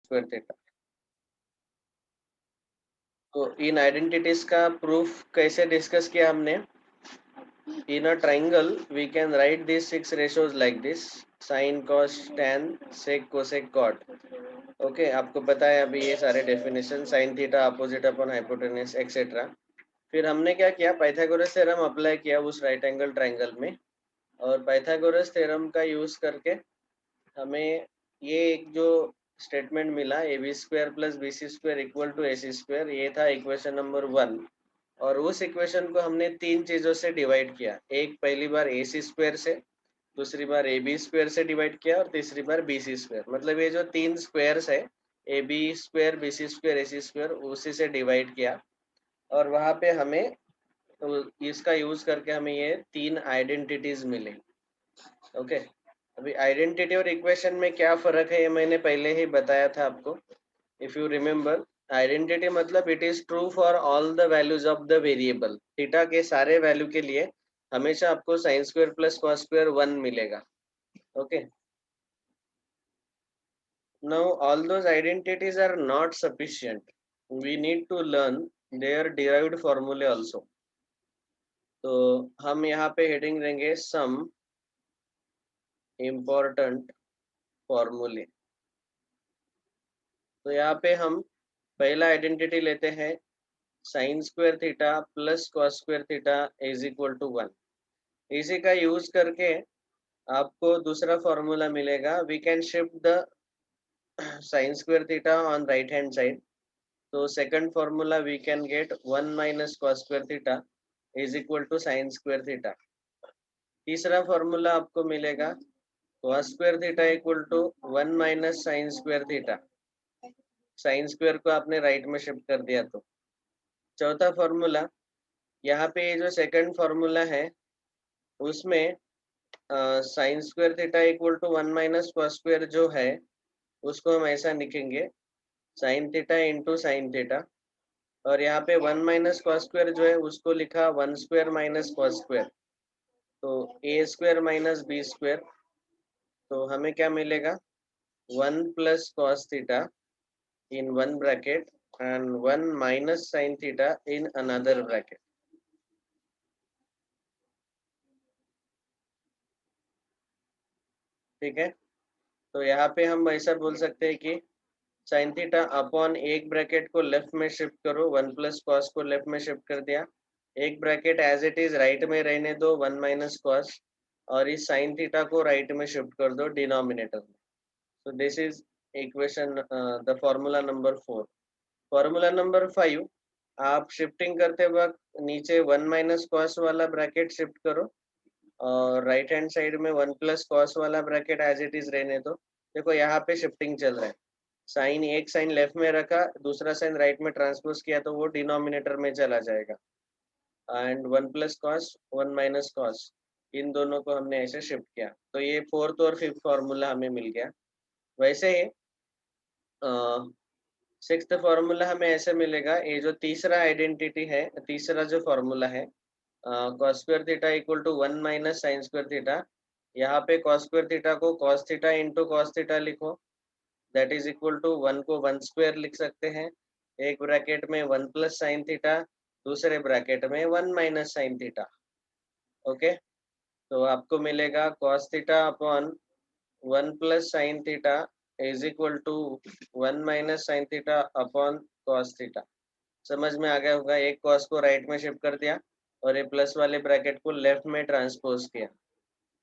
Square theta. तो इन identities का प्रूफ कैसे डिस्कस किया हमने? In a triangle we can write this 6 ratios like this: sine, cos, tan, sec, cosec, cot। Okay, आपको पता है अभी ये सारे definition, sine theta opposite upon hypotenuse etcetera. फिर हमने क्या किया, पाइथागोरस थ्योरम अप्लाई किया उस राइट एंगल ट्राइंगल में, और पाइथागोरस थ्योरम का यूज करके हमें ये एक जो स्टेटमेंट मिला, A B square plus B C square equal to A C square, ये था इक्वेशन नंबर 1। और उस इक्वेशन को हमने 3 चीजों से डिवाइड किया। एक, पहली बार ए सी स्क्वायर से, दूसरी बार ए बी स्क्वायर से डिवाइड किया, और तीसरी बार बी सी स्क्वायर। मतलब ये जो 3 स्क्वायर्स है, A B square, B C square, A C square, उसी से डिवाइड किया। और वहां पे हमें तो इसका यूज करके हमें ये 3 आइडेंटिटीज मिले। ओके, अभी आइडेंटिटी और इक्वेशन में क्या फर्क है ये मैंने पहले ही बताया था आपको। इफ यू रिमेम्बर, आइडेंटिटी मतलब it is true for all the values of the variable. Theta के सारे वैल्यू के लिए हमेशा आपको sign square plus cos square 1 मिलेगा। Okay, now all those identities are not sufficient, we need to learn their derived formulae also। तो हम यहाँ पे हेडिंग देंगे सम इम्पोर्टेंट फॉर्मूले। तो यहाँ पे हम पहला आइडेंटिटी लेते हैं, sine square theta plus cos square theta is equal to 1। इसी का यूज करके आपको दूसरा फॉर्मूला मिलेगा, we can shift the sine square theta on right hand side. तो second formula we can get 1 minus cos square theta is equal to sine square theta. तीसरा formula आपको मिलेगा cos square theta equal to 1 minus sine square theta. Sine square को आपने right में shift कर दिया। तो चौथा फॉर्मूला, यहाँ पे ये जो सेकंड फॉर्मूला है उसमें sine square theta equal to 1 minus cos square जो है उसको हम ऐसा लिखेंगे, sine theta into sine theta. और यहाँ पे 1 माइनस कॉस स्क्वायर जो है उसको लिखा 1 स्क्वायर माइनस कॉस स्क्वायर। तो ए स्क्वायर माइनस बी स्क्वायर। तो हमें क्या मिलेगा, 1 plus cos theta in one bracket and 1 minus sin theta in another bracket। ठीक है, तो यहाँ पे हम ऐसा बोल सकते हैं कि sin थीटा अपॉन एक ब्रैकेट को लेफ्ट में शिफ्ट करो, 1 प्लस कॉस को लेफ्ट में शिफ्ट कर दिया, एक bracket as it is right में रहने दो 1 माइनस कॉस, और इस sin थीटा को राइट में शिफ्ट कर दो डिनोमिनेटर में। so this is equation the formula number 4। Formula number 5, आप शिफ्टिंग करते वक्त नीचे 1 माइनस कॉस वाला ब्रैकेट शिफ्ट करो, और राइट हैंड साइड में 1 प्लस कॉस वाला ब्रैकेट एज इट इज रहने दो। देखो यहाँ पे शिफ्टिंग चल रहा है, साइन, एक साइन लेफ्ट में रखा, दूसरा साइन राइट में ट्रांसपोज किया, तो वो डिनोमिनेटर में चला जाएगा। And 1 plus cos 1 minus cos, इन दोनों को हमने ऐसे शिफ्ट किया। तो ये फोर्थ और फिफ्थ फॉर्मूला हमें मिल गया। वैसे ही सिक्स्थ फॉर्मूला हमें ऐसे मिलेगा, ये जो तीसरा आइडेंटिटी है, तीसरा जो फॉर्मूला है cos square theta equal to 1 minus sine square theta. यहाँ पे कॉस स्क्वायर थीटा को cos theta into cos theta लिखो, दैट इज इक्वल टू 1 को 1 स्क्वायर लिख सकते हैं। एक ब्रैकेट में 1 प्लस साइन थीटा, दूसरे ब्रैकेट में 1 माइनस साइन थीटा। ओके, तो आपको मिलेगा cos theta upon 1 plus sine theta is equal to 1 minus sine theta upon cos theta. समझ में आ गया होगा, एक कॉस को राइट में शिफ्ट कर दिया और ये प्लस वाले ब्रैकेट को लेफ्ट में ट्रांसपोज किया।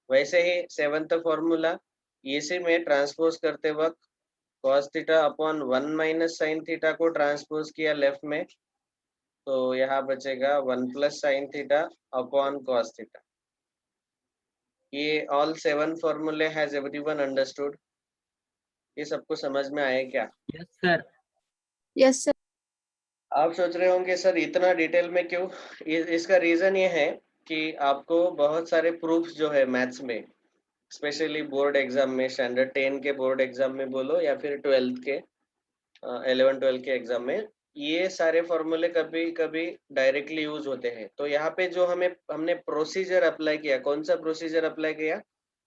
वैसे ही सेवंथ फॉर्मूला, इसी में ट्रांसपोज करते वक्त cos theta upon 1 minus sine theta को ट्रांसपोज किया लेफ्ट में, तो यहाँ बचेगा 1 plus sine theta upon cos theta. ये ऑल 7 फॉर्मूले हैज एवरीवन अंडरस्टूड? ये सबको समझ में आए क्या? Yes sir. Yes sir. आप सोच रहे होंगे सर इतना डिटेल में क्यों? इसका रीजन ये है कि आपको बहुत सारे प्रूफ्स जो है मैथ्स में, स्पेशली बोर्ड एग्जाम में, स्टैंडर्ड 10 के बोर्ड एग्जाम में बोलो या फिर 12 के 11-12 के एग्जाम में, ये सारे फॉर्मूले कभी कभी डायरेक्टली यूज होते हैं। तो यहाँ पे जो हमने प्रोसीजर अप्लाई किया, कौन सा प्रोसीजर अप्लाई किया?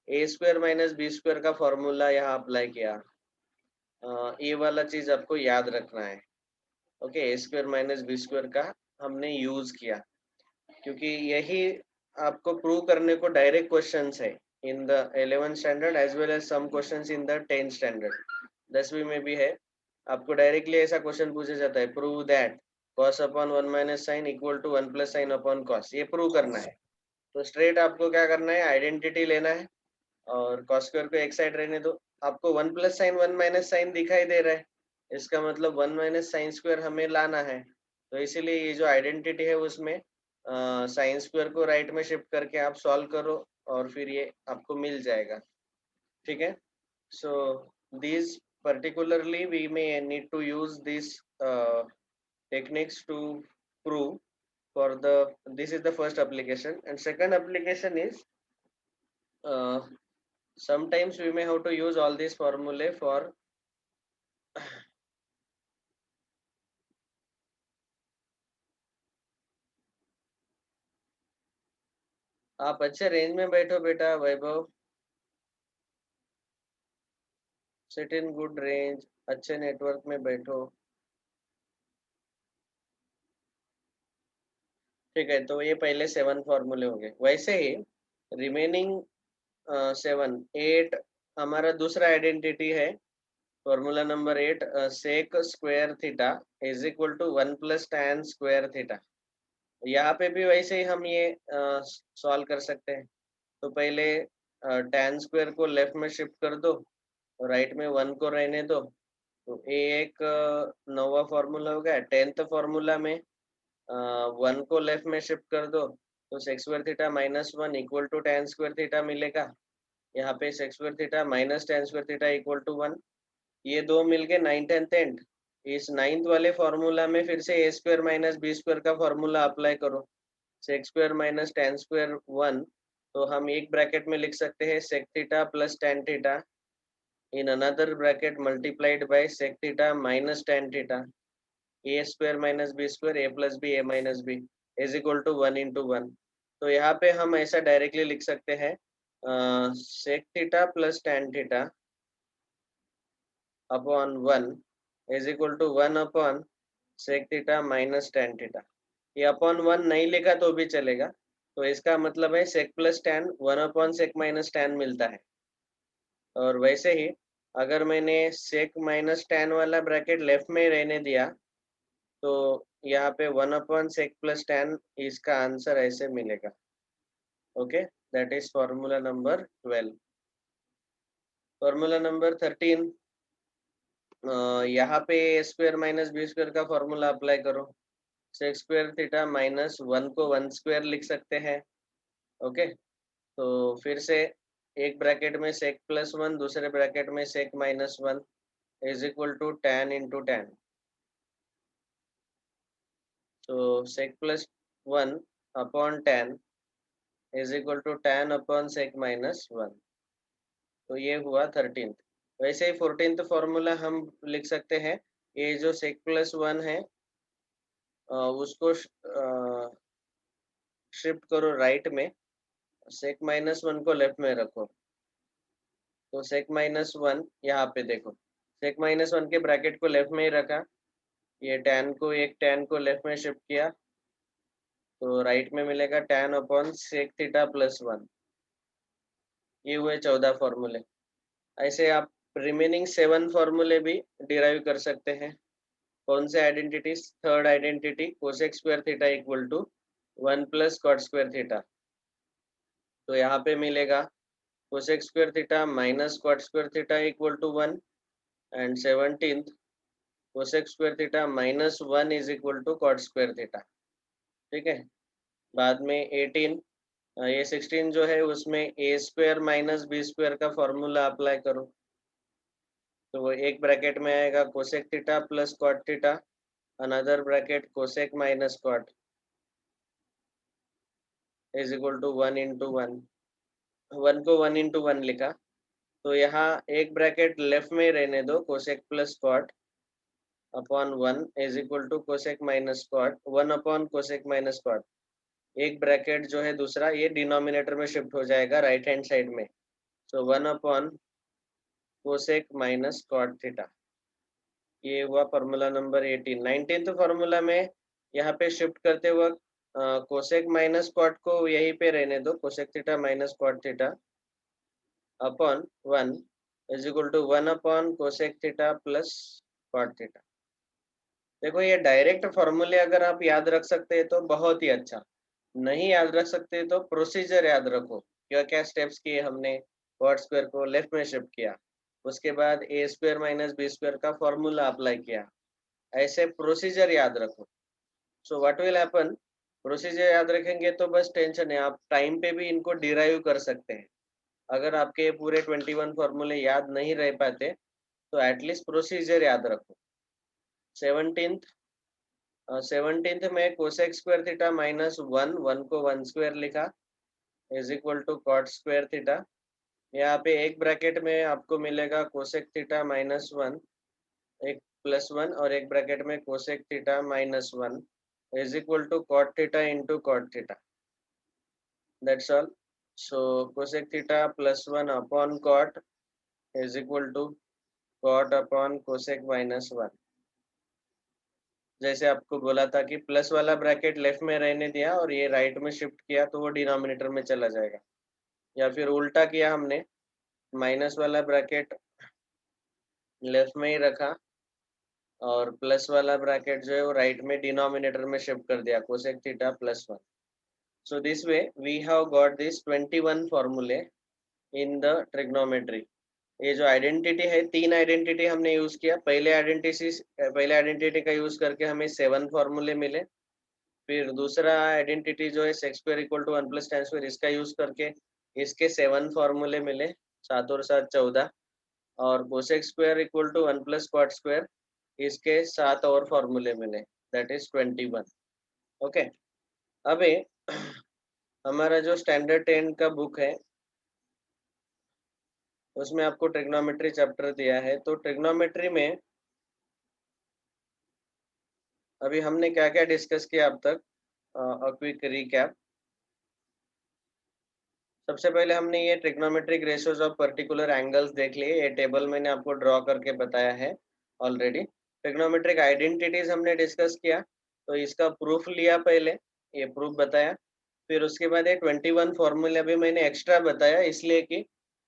ए स्क्वायर माइनस बी स्क्वायर का फॉर्मूला यहाँ अप्लाई किया। ये वाला चीज आपको याद रखना है। ओके, ए स्क्वायर माइनस बी स्क्वायर का हमने यूज किया, क्योंकि यही आपको प्रूव करने को डायरेक्ट क्वेश्चंस है in the 11th standard as well as some questions in the 10th standard. 10वीं में भी है, आपको डायरेक्टली ऐसा क्वेश्चन पूछा जाता है, prove that cos upon 1 minus sine equal to 1 plus sine upon cos, ये प्रूव करना है। तो स्ट्रेट आपको क्या करना है, आइडेंटिटी लेना है और cos स्क्वायर को एक साइड रहने दो। आपको 1 प्लस साइन 1 माइनस साइन दिखाई दे रहा है, इसका मतलब 1 माइनस साइन स्क्वायर हमें लाना है। तो इसीलिए ये जो आइडेंटिटी है उसमें साइन स्क्वायर को राइट में शिफ्ट करके आप सॉल्व करो और फिर ये आपको मिल जाएगा। ठीक है, सो these particularly we may need to use these techniques to prove for the, this is the first application, and second application is uh, sometimes we may have to use all these formulae for आप अच्छे range में बैठो बेटा वैभव, sit in good range, अच्छे network में बैठो। ठीक है, तो ये पहले 7 फॉर्मूले हो गए। वैसे ही रिमेनिंग 7 8 हमारा दूसरा आइडेंटिटी है, formula number 8, sec square theta is equal to 1 plus tan square theta. यहाँ पे भी वैसे ही हम ये सॉल्व कर सकते हैं। तो पहले टैन स्क्वायर को लेफ्ट में शिफ्ट कर दो, राइट में 1 को रहने दो। तो ये एक नवा फॉर्मूला हो गया। 10th फॉर्मूला में 1 को लेफ्ट में शिफ्ट कर दो, तो sec square theta minus 1 equal to tan square theta मिलेगा। यहाँ पे sec square theta minus tan square theta equal to 1, ये दो मिलके 9th एंड 10th। इस 9th वाले फॉर्मूला में फिर से A square minus B square का फॉर्मूला अप्लाई करो, sec square minus tan square 1, तो हम एक ब्रैकेट में लिख सकते हैं sec theta plus tan theta in another bracket multiplied by sec theta minus tan theta, A square minus B square A plus B A minus B is equal to 1 into 1। तो यहाँ पे हम ऐसा directly लिख सकते हैं, sec theta plus tan theta upon 1 is equal to 1 upon sec theta minus tan theta. ये upon 1 नहीं लिखा तो भी चलेगा, तो इसका मतलब है sec plus tan 1 upon sec minus tan मिलता है। और वैसे ही अगर मैंने सेक माइनस टैन वाला ब्रैकेट लेफ्ट में रहने दिया, तो यहाँ पे 1 अपॉन सेक प्लस टैन, इसका आंसर ऐसे मिलेगा। Okay, that is formula number 12। Formula number 13, यहाँ पे A square minus B square का फॉर्मूला अप्लाई करो, सेक स्क्वायर थीटा माइनस 1 को 1 स्क्वायर लिख सकते हैं। ओके, तो फिर से एक ब्रैकेट में सेक प्लस 1, दूसरे ब्रैकेट में sec minus 1 is equal to tan into tan. तो sec plus 1 upon tan is equal to tan upon sec minus 1। तो ये हुआ 13th। वैसे ही 14th फॉर्मूला हम लिख सकते हैं, ये जो सेक प्लस 1 है उसको शिफ्ट करो राइट में, सेक माइनस 1 को लेफ्ट में रखो। तो सेक माइनस 1 यहाँ पे देखो, सेक माइनस 1 के ब्रैकेट को लेफ्ट में ही रखा, ये टैन को लेफ्ट में शिफ्ट किया, तो राइट में मिलेगा tan upon sec theta plus 1। ये हुए 14 फॉर्मूले। ऐसे आप रिमेनिंग 7 फॉर्मूले भी डिराइव कर सकते हैं। कौन से identities? Third identity, cosec square theta equal to 1 plus cot square theta. तो यहाँ पे मिलेगा cosec square theta minus cot square theta equal to 1, and 17th cosec square theta minus 1 is equal to cot square theta. ठीक है, बाद में 18, ये 16 जो है उसमें A square minus B square का फॉर्मूला अप्लाई करो। तो वो एक ब्रैकेट में आएगा cosec theta plus cot theta, another bracket cosec minus cot is equal to 1 into 1। 1 को 1 इंटू 1 लिखा, तो यहाँ एक ब्रैकेट लेफ्ट में रहने दो, cosec plus cot upon 1 is equal to cosec minus cot, 1 upon cosec minus cot. एक bracket जो है दूसरा, ये डिनोमिनेटर में शिफ्ट हो जाएगा राइट हैंड साइड में, so 1 upon cosec minus cot theta. ये हुआ फॉर्मूला नंबर 18। 19th फॉर्मूला में यहाँ पे शिफ्ट करते वक्त कोसेक माइनस कॉट को यहीं पे रहने दो, cosec theta minus cot theta upon 1 is equal to 1 upon cosec theta plus cot theta. देखो ये डायरेक्ट फॉर्मूले अगर आप याद रख सकते हैं तो बहुत ही अच्छा, नहीं याद रख सकते तो प्रोसीजर याद रखो। क्या क्या स्टेप्स किए हमने, कॉट स्क्वायर को लेफ्ट में शिफ्ट किया, उसके बाद ए स्क्वायर माइनस बी स्क्वायर का फॉर्मूला अप्लाई किया, ऐसे प्रोसीजर याद रखो। So what will happen, procedure याद रखेंगे तो बस टेंशन है, आप टाइम पे भी इनको डिराइव कर सकते हैं। अगर आपके पूरे 21 फॉर्मूले याद नहीं रह पाते तो एटलीस्ट प्रोसीजर याद रखो। 17th में कोसेक स्क्वायर थीटा माइनस 1 को 1 स्क्वायर लिखा is equal to cot square theta. यहाँ पे एक ब्रैकेट में आपको मिलेगा कोसेक थीटा माइनस 1, एक प्लस 1 और एक ब्रैकेट में cosec theta minus 1 is equal to cot theta into cot theta, that's all. So cosec theta plus 1 upon cot is equal to cot upon cosec minus 1। जैसे आपको बोला था कि plus वाला ब्रैकेट लेफ्ट में रहने दिया और ये राइट में शिफ्ट किया तो वो डिनोमिनेटर में चला जाएगा, या फिर उल्टा किया हमने, माइनस वाला ब्रैकेट लेफ्ट में ही रखा और प्लस वाला ब्रैकेट जो है वो राइट में डिनोमिनेटर में शिफ्ट कर दिया, cosec theta plus 1। So this way we have got this 21 फॉर्मूले इन द ट्रिग्नोमेट्री। ये जो आइडेंटिटी है, तीन आइडेंटिटी हमने यूज किया। पहले आइडेंटिटी का यूज करके हमें 7 फॉर्मूले मिले। फिर दूसरा आइडेंटिटी जो है secs square equal to 1 plus tan square, इसका यूज करके इसके 7 फॉर्मूले मिले, 7 और 7 14। और cosec square equal to 1 plus cot square, इसके 7 और फॉर्मूले मिले, दैट इज 21। ओके, अभी हमारा जो स्टैंडर्ड 10 का बुक है उसमें आपको ट्रिग्नोमेट्री चैप्टर दिया है। तो ट्रिग्नोमेट्री में अभी हमने क्या क्या डिस्कस किया अब तक, क्विक रिकैप। सबसे पहले हमने ये trigonometric ratios of particular angles देख लिए, ये टेबल मैंने आपको ड्रॉ करके बताया है ऑलरेडी। ट्रिग्नोमेट्रिक आइडेंटिटीज हमने डिस्कस किया, तो इसका प्रूफ लिया पहले, ये प्रूफ बताया। फिर उसके बाद ये 21 फॉर्मूले भी मैंने एक्स्ट्रा बताया, इसलिए कि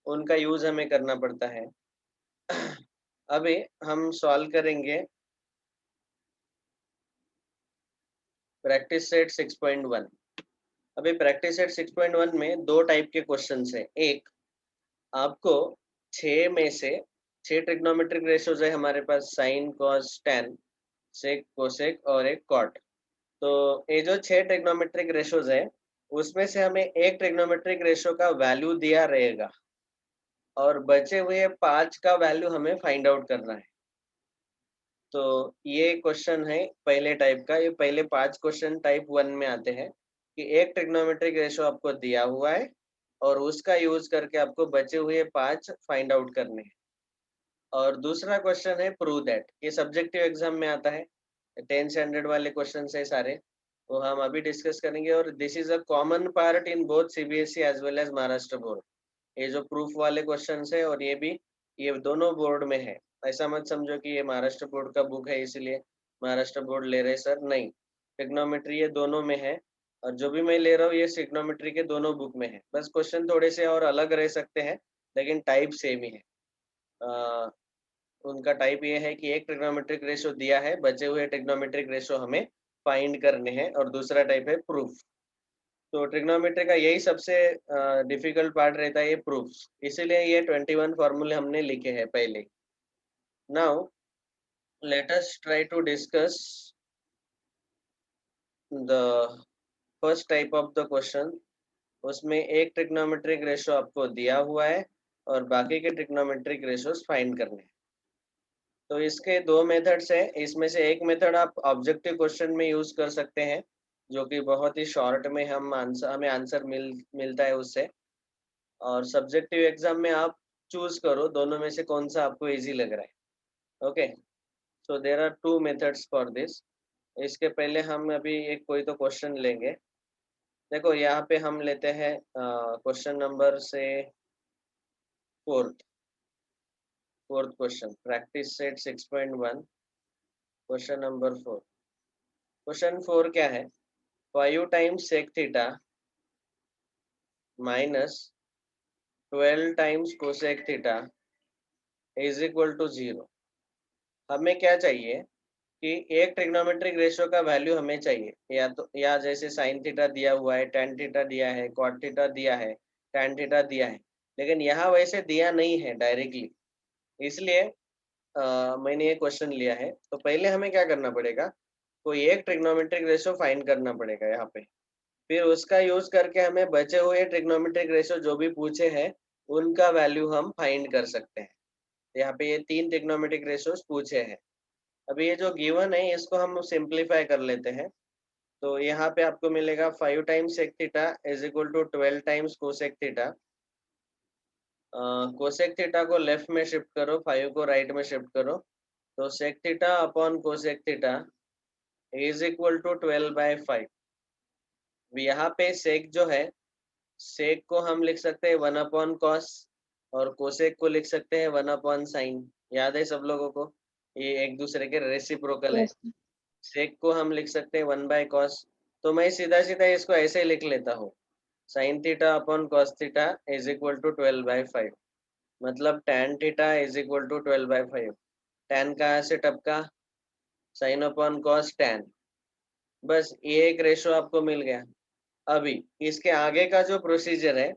उनका यूज हमें करना पड़ता है। अभी हम सॉल्व करेंगे प्रैक्टिस सेट 6.1। अभी प्रैक्टिस सेट 6.1 में दो टाइप के क्वेश्चन है। एक, आपको 6 में से 6 ट्रिग्नोमेट्रिक रेशियोज है हमारे पास, sine cos tan sec cosec और एक कॉट। तो ये जो 6 ट्रिग्नोमेट्रिक रेशियोज है उसमें से हमें एक ट्रिग्नोमेट्रिक रेशियो का वैल्यू दिया रहेगा और बचे हुए 5 का वैल्यू हमें फाइंड आउट करना है। तो ये क्वेश्चन है पहले टाइप का। ये पहले 5 क्वेश्चन टाइप 1 में आते हैं कि एक ट्रिग्नोमेट्रिक रेशियो आपको दिया हुआ है और उसका यूज करके आपको बचे हुए 5 फाइंड आउट करने हैं। और दूसरा क्वेश्चन है प्रूव दैट, ये सब्जेक्टिव एग्जाम में आता है, 10 स्टैंडर्ड वाले क्वेश्चन है सारे, वो हम अभी डिस्कस करेंगे। और this is a common part in both CBSE as well as Maharashtra board. ये जो प्रूफ वाले क्वेश्चन है और ये भी, ये दोनों बोर्ड में है। ऐसा मत समझो कि ये महाराष्ट्र बोर्ड का बुक है इसलिए महाराष्ट्र बोर्ड ले रहे सर, नहीं, ट्रिग्नोमेट्री ये दोनों में है और जो भी मैं ले रहा हूँ ये ट्रिग्नोमेट्री के दोनों बुक में है। बस क्वेश्चन थोड़े से और अलग रह सकते हैं लेकिन टाइप सेम ही है। उनका टाइप ये है कि एक ट्रिग्नोमेट्रिक रेशियो दिया है, बचे हुए ट्रिग्नोमेट्रिक रेशियो हमें फाइंड करने हैं, और दूसरा टाइप है प्रूफ। तो ट्रिग्नोमेट्री का यही सबसे डिफिकल्ट पार्ट रहता है, ये प्रूफ, इसीलिए ये 21 फॉर्मूले हमने लिखे हैं पहले। Now let us try to discuss the first type of the question. उसमें एक ट्रिग्नोमेट्रिक रेशियो आपको दिया हुआ है और बाकी के ट्रिग्नोमेट्रिक रेशियोज फाइंड करने हैं। तो इसके दो मेथड्स हैं, इसमें से एक मेथड आप ऑब्जेक्टिव क्वेश्चन में यूज कर सकते हैं जो कि बहुत ही शॉर्ट में हमें आंसर मिलता है उससे। और सब्जेक्टिव एग्जाम में आप चूज करो दोनों में से कौन सा आपको इजी लग रहा है। Okay, so there are two methods for this. इसके पहले हम अभी एक कोई तो क्वेश्चन लेंगे। देखो यहाँ पे हम लेते हैं क्वेश्चन नंबर से fourth question, practice set 6.1। Question number 4। Question 4 क्या है? 5 times sec theta minus 12 times cosec theta is equal to 0। हमें क्या चाहिए कि एक ट्रिग्नोमेट्रिक रेशियो का वैल्यू हमें चाहिए, या जैसे साइन थीटा दिया हुआ है, टेन थीटा दिया है, कॉट थीटा दिया है, टेन थीटा दिया है, लेकिन यहाँ वैसे दिया नहीं है डायरेक्टली। इसलिए मैंने ये क्वेश्चन लिया है। तो पहले हमें क्या करना पड़ेगा, कोई एक ट्रिग्नोमेट्रिक रेशियो फाइंड करना पड़ेगा यहाँ पे। फिर उसका यूज करके हमें बचे हुए ट्रिग्नोमेट्रिक रेशियो जो भी पूछे हैं उनका वैल्यू हम फाइंड कर सकते हैं। यहाँ पे ये 3 ट्रिग्नोमेट्रिक रेशियोज पूछे हैं। अभी ये जो गिवन है इसको हम सिंप्लीफाई कर लेते हैं। तो यहाँ पे आपको मिलेगा 5 times sec theta is equal to 12 times cosec theta. Cosec theta को लेफ्ट में शिफ्ट करो, 5 को राइट में शिफ्ट करो, तो sec theta upon cosec theta is equal to 12/5। यहाँ पे सेक जो है, सेक को हम लिख सकते हैं 1 अपॉन कॉस, और कोसेक को लिख सकते हैं 1 अपॉन साइन। याद है सब लोगों को? ये एक दूसरे के रेसिप्रोकल है। यस सेक को हम लिख सकते हैं 1/cos। तो मैं सीधा सीधा इसको ऐसे लिख लेता हूँ, sine theta upon cos theta is equal to 12/5। मतलब tan theta is equal to 12/5। tan कहाँ से टपका? Sine upon cos tan। बस ये एक रेशो आपको मिल गया। अभी इसके आगे का जो प्रोसीजर है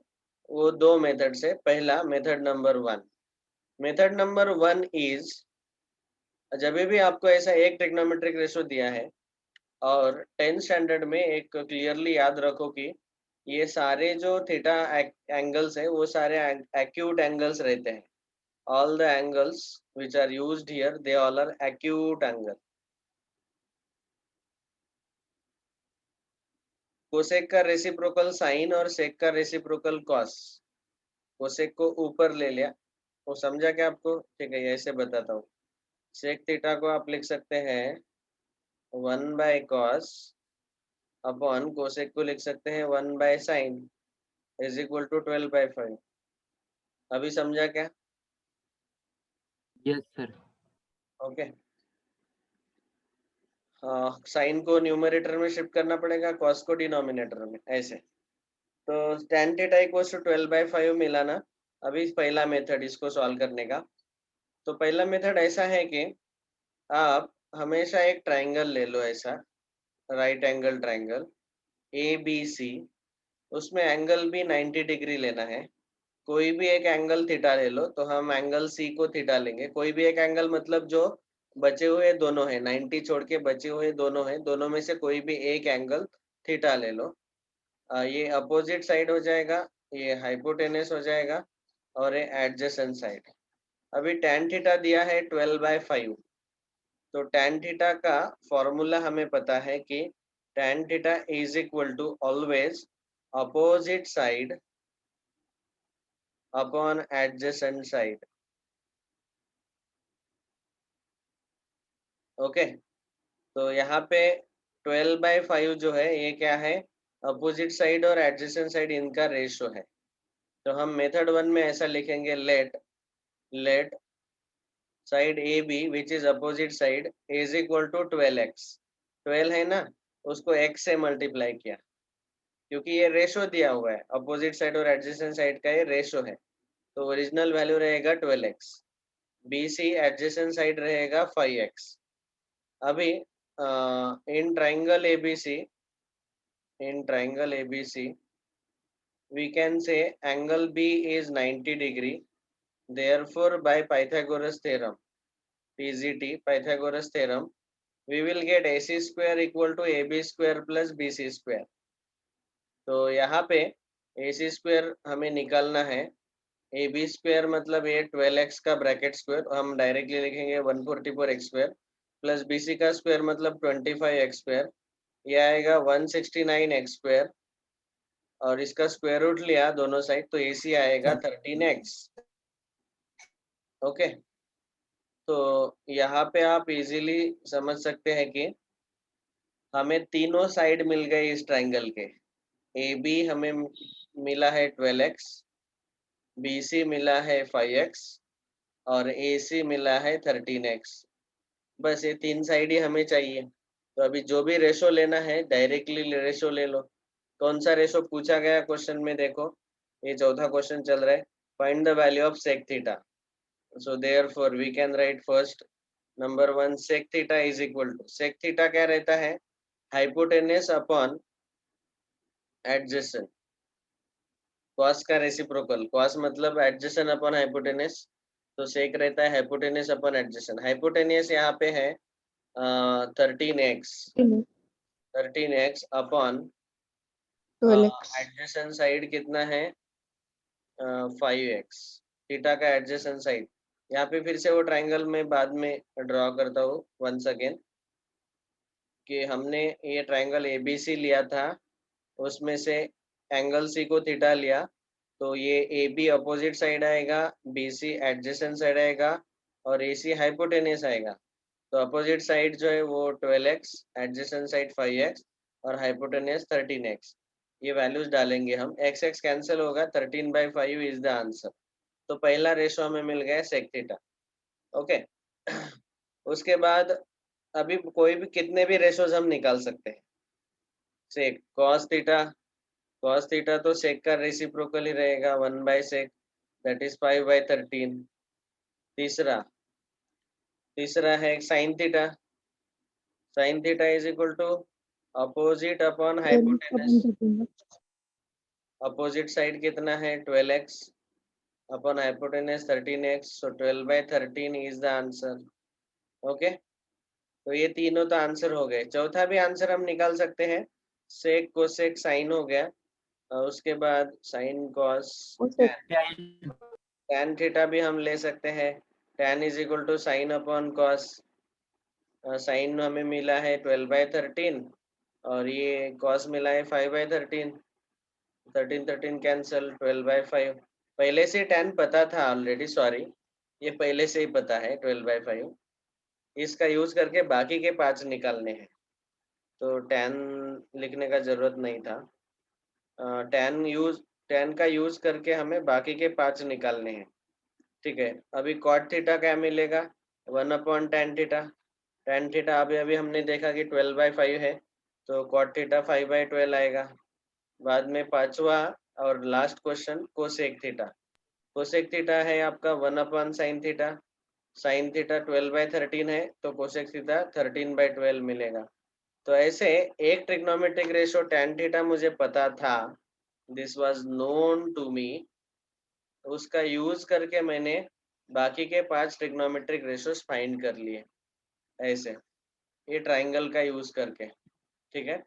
वो 2 मेथड से। पहला method number 1। Method number 1 is, जब भी आपको ऐसा एक ट्रिग्नोमेट्रिक रेशो दिया है और 10th स्टैंडर्ड में एक क्लियरली याद रखो कि ये सारे जो थीटा एंगल्स है वो सारे एक्यूट एंगल्स रहते हैं। All the angles which are used here they all are acute angle. Cosec का रेसिप्रोकल साइन और सेक का रेसिप्रोकल कॉस। कोसेक को ऊपर ले लिया, वो समझा क्या आपको? ठीक है, ऐसे बताता हूँ। सेक थीटा को आप लिख सकते हैं 1/cos अपॉन कोसेक को लिख सकते हैं 1/sin इज इक्वल टू 12/5। अभी समझा क्या? Yes sir. ओके। साइन को न्यूमरेटर में शिफ्ट करना पड़ेगा, कॉस को डिनोमिनेटर में, ऐसे। तो tan थीटा इक्वल्स टू 12/5 मिला ना। अभी पहला मेथड इसको सॉल्व करने का। तो पहला मेथड ऐसा है कि आप हमेशा एक ट्राइंगल ले लो, ऐसा राइट एंगल ट्राइंगल ABC। उसमें एंगल भी 90 डिग्री लेना है। कोई भी एक एंगल थीटा ले लो, तो हम एंगल C को थीटा लेंगे। कोई भी एक एंगल मतलब जो बचे हुए दोनों हैं, 90 छोड़ के बचे हुए दोनों हैं, दोनों में से कोई भी एक एंगल थीटा ले लो। ये अपोजिट साइड हो जाएगा, ये हाइपोटेनस हो जाएगा, और ये एडजेसेंट साइड। अभी tan थीटा दिया है 12/5। तो tan थीटा का फॉर्मूला हमें पता है कि tan theta is equal to always opposite side upon adjacent side. Okay. तो यहाँ पे 12/5 जो है ये क्या है? अपोजिट साइड और एडजेसेंट साइड इनका रेशो है। तो हम मेथड 1 में ऐसा लिखेंगे, let side A B which is opposite side is equal to 12x। 12 है ना, उसको x से मल्टीप्लाई किया, क्योंकि ये रेशो दिया हुआ है, अपोजिट साइड और एडजेसेंट साइड का ये रेशो है। तो ओरिजिनल वैल्यू रहेगा 12x। B C adjacent side रहेगा 5x। अभी in triangle ABC, in triangle ABC, we can say angle B is 90 degree. Therefore, by Pythagoras theorem, PGT, Pythagoras theorem, we will get AC square equal to AB square plus BC square. तो यहाँ पे AC square हमें निकालना है। AB square मतलब ये 12x का bracket square हम डायरेक्टली लिखेंगे 144x स्क्वायर, प्लस BC का स्क्वायर मतलब 25x स्क्वायर, ये आएगा 169x स्क्वायर, और इसका स्क्वायर रूट लिया दोनों साइड, तो AC आएगा 13x। ओके। तो यहाँ पे आप इजीली समझ सकते हैं कि हमें तीनों साइड मिल गए इस ट्राइंगल के। AB हमें मिला है 12x, BC मिला है 5x, और AC मिला है 13x। बस ये 3 साइड ही हमें चाहिए। तो अभी जो भी रेशो लेना है डायरेक्टली रेशो ले लो। कौन सा रेशो पूछा गया क्वेश्चन में देखो, ये चौथा क्वेश्चन चल रहा है, find the value of sec theta. So therefore we can write first number 1 sec theta is equal to, sec theta क्या रहता है, हाइपोटेनस अपॉन एडजेसेंट, कॉस का रेसिप्रोकल, कॉस मतलब एडजेसेंट अपॉन हाइपोटेनस, तो सेक रहता है हाइपोटेनस अपॉन एडजेसेंट। हाइपोटेनस यहाँ पे है 13x, 13x upon 12x। Adjacent side कितना है 5x, थीटा का एडजेसेंट साइड। यहाँ पे फिर से वो ट्राइंगल में बाद में ड्रॉ करता हूँ वंस अगेन, कि हमने ये ट्राइंगल एबीसी लिया था, उसमें से एंगल सी को थीटा लिया, तो ये ए बी अपोजिट साइड आएगा, बी सी एडजेसेंट साइड आएगा और ए सी हाइपोटेनस आएगा। तो अपोजिट साइड जो है वो 12x, एडजेसेंट साइड 5x और हाइपोटेनस 13x। ये वैल्यूज डालेंगे हम, x x कैंसिल होगा, 13/5 इज द आंसर। तो पहला रेशो हमें मिल गया सेक थीटा। ओके उसके बाद अभी कोई भी कितने भी रेशोज हम निकाल सकते हैं। सेक कॉस थीटा, cos थीटा तो सेक का रेसिप्रोकल ही रहेगा 1/sec, दैट इज 5/13। तीसरा तीसरा है sine theta, sine theta is equal to opposite upon 12 hypotenuse, upon 13। Opposite side कितना है 12x upon hypotenuse 13x, so 12/13 is the answer. Okay तो ये तीनों तो आंसर हो गए। चौथा भी आंसर हम निकाल सकते हैं, सेक कोसेक साइन हो गया, और उसके बाद साइन कॉस tan थीटा भी हम ले सकते हैं, tan is equal to sine upon cos, sine हमें मिला है 12/13 और ये कॉस मिला है 5/13, 13 कैंसल, 12/5। पहले से tan पता था ऑलरेडी, सॉरी ये पहले से ही पता है 12/5, इसका यूज करके बाकी के 5 निकालने हैं, तो tan लिखने का जरूरत नहीं था। tan यूज, tan का यूज करके हमें बाकी के 5 निकालने हैं। ठीक है अभी कॉट थीटा क्या मिलेगा 1/tan थीटा, tan थीटा अभी अभी हमने देखा कि 12/5 है, तो कॉट थीटा 5/12 आएगा। बाद में पांचवा और last question cosec theta, cosec theta है आपका 1/sin थीटा, साइन थीटा 12/13 है, तो कोसेक थीटा 13/12 मिलेगा। तो ऐसे एक ट्रिग्नोमेट्रिक रेशो tan थीटा मुझे पता था, this was known to me, उसका यूज करके मैंने बाकी के 5 ट्रिग्नोमेट्रिक रेशोस फाइंड कर लिए ऐसे, ये ट्राइंगल का यूज करके। ठीक है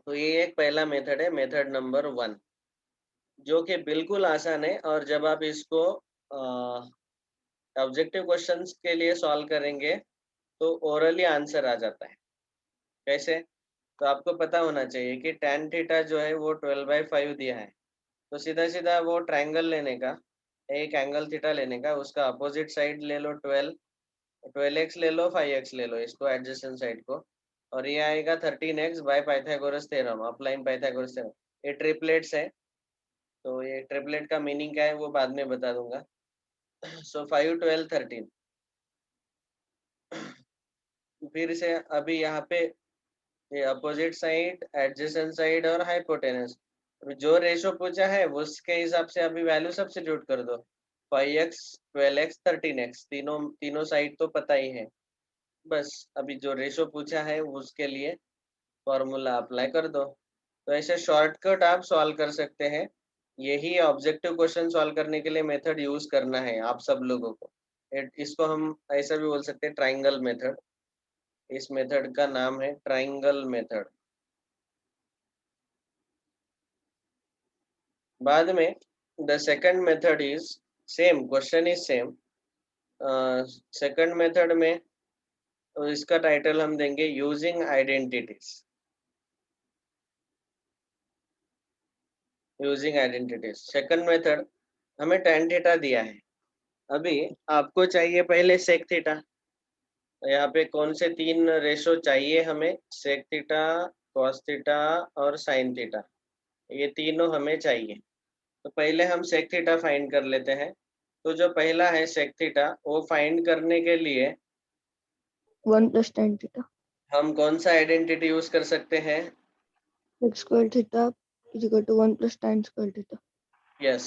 तो ये एक पहला मेथड है, मेथड नंबर 1, जो कि बिल्कुल आसान है, और जब आप इसको ऑब्जेक्टिव क्वेश्चंस के लिए सॉल्व करेंगे तो ओरली आंसर आ जाता है। कैसे, तो आपको पता होना चाहिए कि tan थीटा जो है वो 12/5 दिया है, तो सीधा सीधा वो ट्राइंगल लेने का, एक एंगल थीटा लेने का, उसका अपोजिट साइड ले लो 12, 12x ले लो 5x ले लो इसको एडजेसेंट साइड को, और ये आएगा 13x by Pythagoras theorem, applying Pythagoras theorem. ये ट्रिपलेट्स है, तो ये ट्रिपलेट का मीनिंग क्या है वो बाद में बता दूंगा। सो 5 12 13, फिर से अभी यहाँ पे ये अपोजिट साइड, एडजेसेंट साइड और हाइपोटेनस, जो रेशो पूछा है उसके हिसाब से अभी वैल्यू सब्स्टिट्यूट कर दो, 5x 12x 13x, तीनों तीनों साइड तो पता ही है, बस अभी जो रेशो पूछा है उसके लिए फॉर्मूला अप्लाई कर दो। तो ऐसे शॉर्टकट आप सॉल्व कर सकते हैं, यही ऑब्जेक्टिव क्वेश्चन सॉल्व करने के लिए मेथड यूज करना है आप सब लोगों को। इसको हम ऐसा भी बोल सकते हैं ट्राइंगल मेथड, इस मेथड का नाम है ट्राइंगल मेथड। बाद में the second method is same, question is same, second method में तो इसका टाइटल हम देंगे using identities, using identities. Second method हमें tan थीटा दिया है, अभी आपको चाहिए पहले सेक थीटा, तो यहाँ पे कौन से 3 रेशो चाहिए हमें, सेक थीटा, कॉस थीटा और साइन थीटा, ये तीनों हमें चाहिए। तो पहले हम सेक थीटा फाइंड कर लेते हैं। तो जो पहला है सेक थीटा, वो फाइंड करने के लिए 1 plus tan theta. हम कौन सा आइडेंटिटी यूज कर सकते हैं? Sec square theta is equal to 1 plus tan square theta. Yes,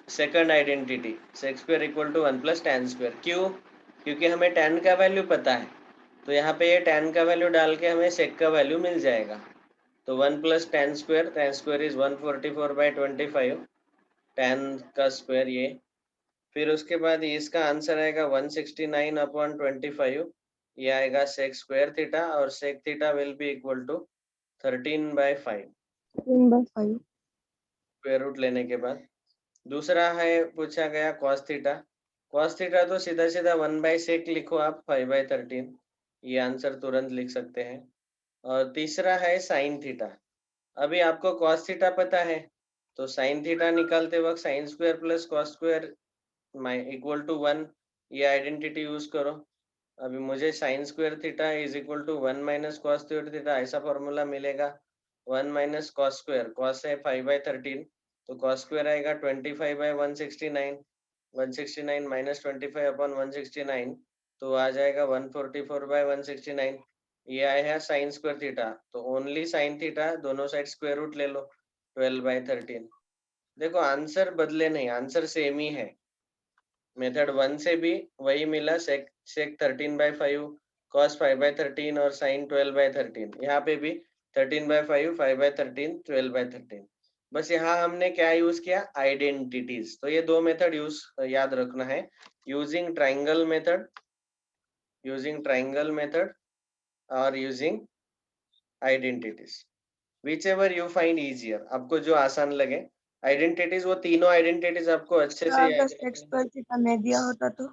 second identity sec square equal to 1 plus tan square. क्यों? क्योंकि हमें tan का वैल्यू पता है, तो यहाँ पे ये tan का वैल्यू डाल के हमें sec का वैल्यू मिल जाएगा। तो 1 plus tan square is 144/25 tan का स्क्वायर ये। फिर उसके बाद इसका आंसर आएगा 169/25, ये आएगा sec स्क्वायर थीटा, और sec theta will be equal to 13/5 13/5. Square root लेने के बाद। दूसरा है पूछा गया cos थीटा। cos थीटा तो सीधा सीधा 1/sec लिखो आप 5/13, ये आंसर तुरंत लिख सकते हैं। और तीसरा है sin थीटा। अभी आपको cos थीटा पता है, तो sin थीटा निकालते वक्त sin square plus cos square equal to 1, ये आइडेंटिटी यूज करो। अभी मुझे sin square theta is equal to 1 minus cos square theta ऐसा फॉर्मूला मिलेगा। 1 माइनस cos स्क्वायर, cos है 5/13, तो cos स्क्वायर आएगा 25/169, 169 माइनस 25/169, तो आ जाएगा 144/169। ये आया है साइन स्क्वायर थीटा, तो ओनली साइन थीटा, दोनों साइड स्क्वायर रूट ले लो 12/13। देखो आंसर बदले नहीं, आंसर सेम ही है। मेथड 1 से भी वही मिला, सेक 13/5, cos 5/13 और sin 12/13। यहाँ पे भी 13/5, 5/13, 12/13। बस यहाँ हमने क्या यूज किया? आइडेंटिटीज। तो ये दो मेथड याद रखना है, यूजिंग ट्राइंगल मेथड और using identities, which ever you find easier, आपको जो आसान लगे। आइडेंटिटीज, वो तीनों आइडेंटिटीज आपको अच्छे से अगर याद sec रखनी square theta नहीं दिया होता तो है।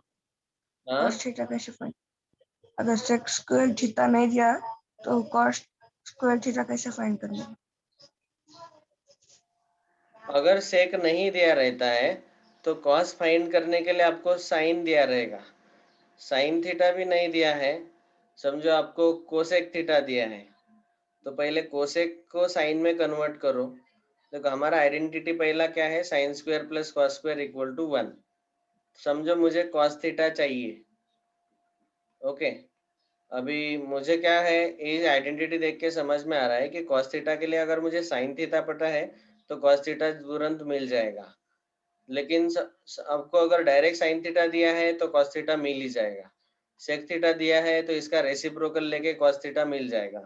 हाँ, cos theta कैसे फाइंड? अगर sec square theta नहीं दिया तो cos square theta कैसे फाइंड करेंगे? अगर सेक नहीं दिया रहता है तो कॉस फाइंड करने के लिए आपको साइन दिया रहेगा। साइन थीटा भी नहीं दिया है, समझो आपको कोसेक थीटा दिया है, तो पहले कोसेक को साइन में कन्वर्ट करो। देखो हमारा आइडेंटिटी पहला क्या है? Sine square plus cos square equal to 1। समझो मुझे कॉस थीटा चाहिए। ओके, अभी मुझे क्या है, ये आइडेंटिटी देख के समझ में आ रहा है कि कॉस थीटा के लिए अगर मुझे साइन थीटा पता है तो कॉस थीटा तुरंत मिल जाएगा। लेकिन आपको अगर डायरेक्ट साइन थीटा दिया है तो कॉस थीटा मिल ही जाएगा। सेक थीटा दिया है तो इसका रेसिप्रोकल लेके कॉस थीटा मिल जाएगा।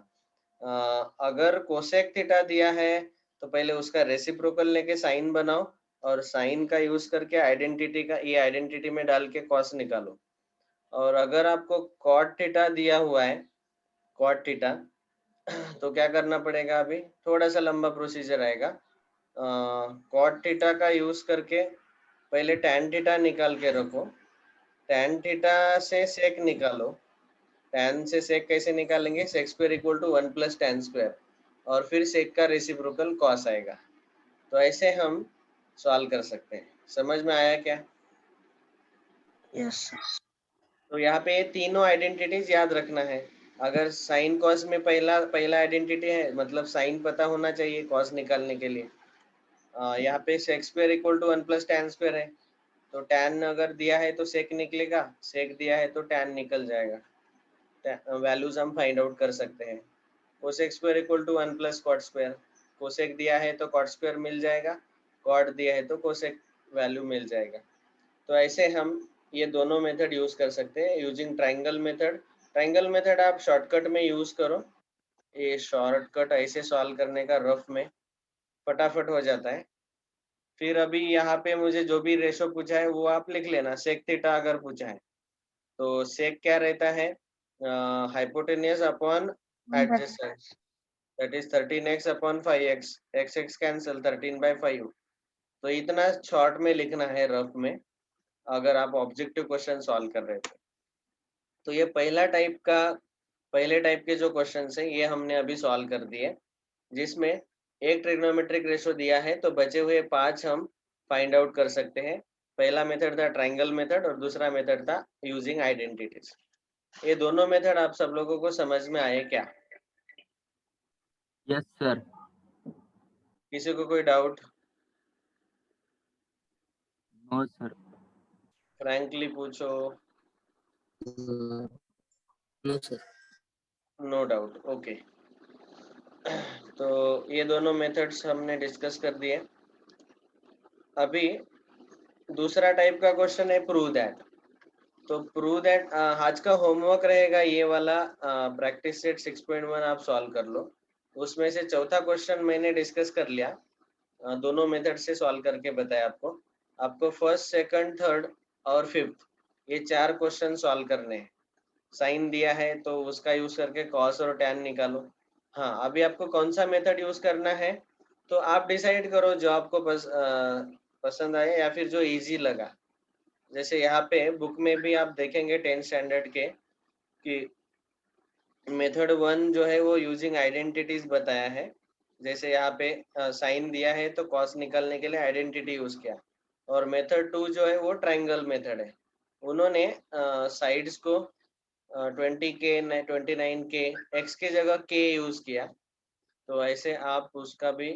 अगर कोसेक थीटा दिया है तो पहले उसका रेसिप्रोकल लेके साइन बनाओ, और साइन का यूज करके आइडेंटिटी का, ये आइडेंटिटी में डाल के कॉस निकालो। और अगर आपको कॉट थीटा दिया हुआ है, कॉट थीटा, तो क्या करना पड़ेगा? अभी थोड़ा सा लंबा प्रोसीजर आएगा। कॉट थीटा का यूज करके पहले tan थीटा निकाल के रखो, tan थीटा से सेक निकालो। tan से सेक कैसे निकालेंगे? Sec square equal to 1 plus tan square, और फिर सेक का रेसिप्रोकल कॉस आएगा। तो ऐसे हम सॉल्व कर सकते हैं। समझ में आया क्या? यस। तो यहाँ पे तीनों आइडेंटिटीज याद रखना है। अगर साइन कॉस में पहला पहला आइडेंटिटी है, मतलब साइन पता होना चाहिए कॉस निकालने के लिए। यहाँ पे sec square equal to 1 plus tan square है, तो tan अगर दिया है तो सेक निकलेगा, सेक दिया है तो tan निकल जाएगा। वैल्यूज हम फाइंड आउट कर सकते हैं। Cosec square equal to 1 plus cot square, cosec दिया है तो कॉट स्क्वायर मिल जाएगा, कॉट दिया है तो कोसेक वैल्यू मिल जाएगा। तो ऐसे हम ये दोनों मेथड यूज कर सकते हैं using triangle method. Triangle method आप शॉर्टकट में यूज करो, ये शॉर्टकट ऐसे सॉल्व करने का रफ में फटाफट हो जाता है। फिर अभी यहाँ पे मुझे जो भी रेशो पूछा है वो आप लिख लेना। सेक थीटा अगर पूछा है तो सेक क्या रहता है? Hypotenuse upon adjacent, that is 13x upon 5x, x cancel 13/5। तो इतना शॉर्ट में लिखना है रफ में, अगर आप ऑब्जेक्टिव क्वेश्चन सॉल्व कर रहे थे। तो ये पहले टाइप के जो क्वेश्चन है ये हमने अभी सॉल्व कर दिए, जिसमें एक ट्रिग्नोमेट्रिक रेशो दिया है तो बचे हुए 5 हम फाइंड आउट कर सकते हैं। पहला मेथड था ट्राइंगल मेथड और दूसरा मेथड था यूजिंग आइडेंटिटीज। ये दोनों मेथड आप सब लोगों को समझ में आए क्या? Yes sir. किसी को कोई डाउट? No sir. फ्रैंकली पूछो। No sir. No doubt, okay. तो ये दोनों मेथड्स हमने डिस्कस कर दिए। अभी दूसरा टाइप का क्वेश्चन है प्रूव दैट। तो प्रूव दैट आज का होमवर्क रहेगा ये वाला, प्रैक्टिस सेट 6.1 आप सॉल्व कर लो। उसमें से चौथा क्वेश्चन मैंने डिस्कस कर लिया, दोनों मेथड से सॉल्व करके बताया आपको। आपको फर्स्ट, सेकंड, थर्ड और फिफ्थ ये 4 क्वेश्चन सॉल्व करने हैं। साइन दिया है तो उसका यूज करके कॉस और टैन निकालो। हाँ, अभी आपको कौन सा मेथड यूज करना है तो आप डिसाइड करो, जो आपको पसंद आए या फिर जो इजी लगा। जैसे यहाँ पे बुक में भी आप देखेंगे 10th स्टैंडर्ड के कि मेथड 1 जो है वो यूजिंग आइडेंटिटीज बताया है। जैसे यहाँ पे साइन दिया है तो कॉस निकालने के लिए आइडेंटिटी यूज किया। और मेथड 2 जो है वो ट्रायंगल मेथड है। उन्होंने साइड्स को 20K 29K एक्स के जगह के यूज किया। तो ऐसे आप उसका भी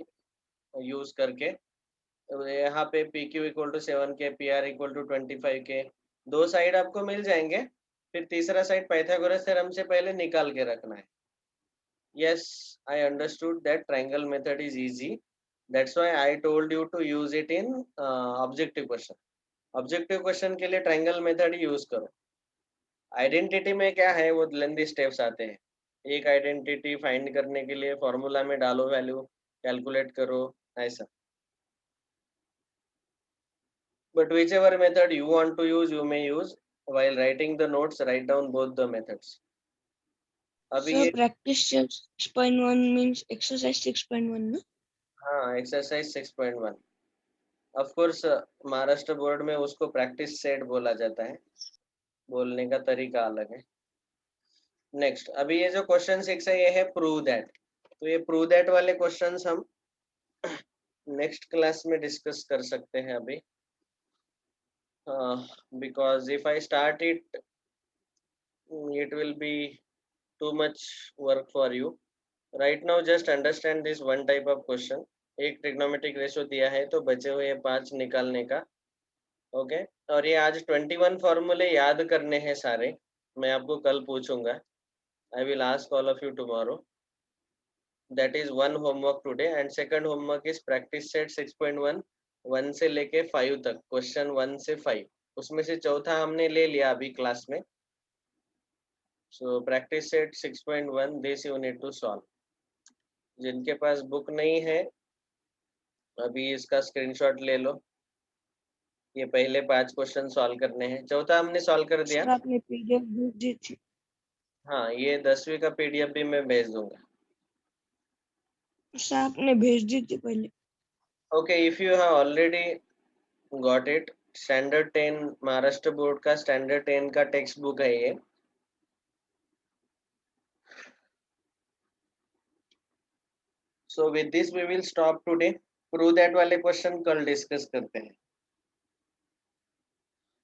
यूज करके यहाँ पे PQ equal to 7K, PR equal to 25K, 2 side आपको मिल जाएंगे। फिर तीसरा साइड पाइथागोरस थ्योरम से पहले निकाल के रखना है। Yes, I understood that triangle method is easy. That's why I told you to use it in objective question. Objective question के लिए ट्रायंगल मेथड ही यूज करो। आइडेंटिटी में क्या है, वो लेंथी स्टेप्स आते हैं। एक आइडेंटिटी फाइंड करने के लिए फॉर्मूला में डालो वैल्यू, कैलकुलेट करो, ऐसा। But whichever method you want to use, you may use. While writing the notes, write down both the methods. अभी सर ये प्रैक्टिस 6.1 मींस एक्सरसाइज 6.1 ना? हाँ, exercise 6.1 of course Maharashtra board में उसको प्रैक्टिस सेट बोला जाता है, बोलने का तरीका अलग है। नेक्स्ट, अभी ये जो क्वेश्चन 6 है ये है प्रूव दैट। तो ये प्रूव दैट वाले क्वेश्चंस हम नेक्स्ट क्लास में डिस्कस कर सकते हैं अभी, because if I start it it will be too much work for you. Right now just understand this one type of question। एक ट्रिग्नोमेट्रिक रेशियो दिया है तो बचे हुए 5 निकालने का। ओके, और ये आज 21 फॉर्मूले याद करने हैं सारे। मैं आपको कल पूछूंगा। I will ask all of you tomorrow. That is one homework today and second homework is practice set 6.1 1 से लेके 5 तक, क्वेश्चन 1 से 5। उसमें से चौथा हमने ले लिया अभी क्लास में। So practice set 6.1 this you need to solve. जिनके पास बुक नहीं है अभी इसका स्क्रीनशॉट ले लो। ये पहले 5 क्वेश्चन सॉल्व करने हैं, चौथा हमने सॉल्व कर दिया। सर आपने पीडीएफ भेज दी थी। हाँ, ये 10वीं का PDF भी मैं भेज दूंगा। सर आपने भेज दी थी पहले। Okay, if you have already got it, standard 10 Maharashtra board का स्टैंडर्ड 10 का टेक्स्ट बुक है ये। So with this we will stop today. Prove that वाले क्वेश्चन कल डिस्कस करते हैं।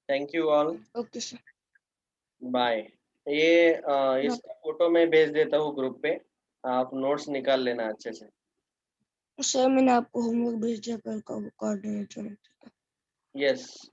Thank you all, okay sir. Bye. ये इसका फोटो मैं भेज देता हूँ ग्रुप पे, आप नोट्स निकाल लेना अच्छे से। सर मैंने आपको होमवर्क भेज दिया कल का, वो कोऑर्डिनेटर। यस।